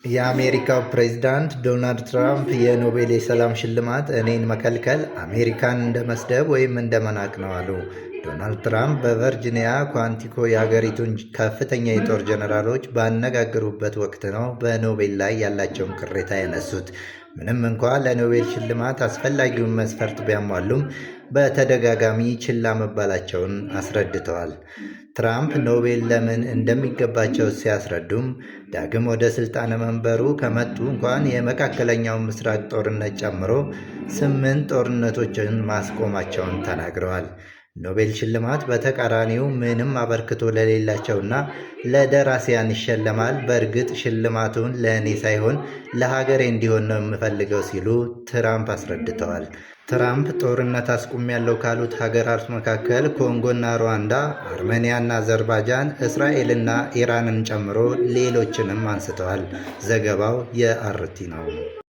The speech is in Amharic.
የአሜሪካው ፕሬዝዳንት ዶናልድ ትራምፕ የኖቤል የሰላም ሽልማት እኔን መከልከል አሜሪካን እንደ መስደብ ወይም እንደ መናቅ ነው አሉ። ዶናልድ ትራምፕ በቨርጂኒያ ኳንቲኮ የሀገሪቱን ከፍተኛ የጦር ጀነራሎች ባነጋገሩበት ወቅት ነው በኖቤል ላይ ያላቸውን ቅሬታ ያነሱት። ምንም እንኳ ለኖቤል ሽልማት አስፈላጊውን መስፈርት ቢያሟሉም በተደጋጋሚ ችላ መባላቸውን አስረድተዋል። ትራምፕ ኖቤል ለምን እንደሚገባቸው ሲያስረዱም ዳግም ወደ ስልጣነ መንበሩ ከመጡ እንኳን የመካከለኛውን ምስራቅ ጦርነት ጨምሮ 8 ጦርነቶችን ማስቆማቸውን ተናግረዋል። ኖቤል ሽልማት በተቃራኒው ምንም አበርክቶ ለሌላቸውና ለደራሲያን ይሸለማል። በእርግጥ ሽልማቱን ለእኔ ሳይሆን ለሀገሬ እንዲሆን ነው የምፈልገው ሲሉ ትራምፕ አስረድተዋል። ትራምፕ ጦርነት አስቁሜያለሁ ካሉት ሀገራት መካከል ኮንጎና ሩዋንዳ፣ አርሜኒያና አዘርባይጃን፣ እስራኤልና ኢራንን ጨምሮ ሌሎችንም አንስተዋል። ዘገባው የአርቲ ነው።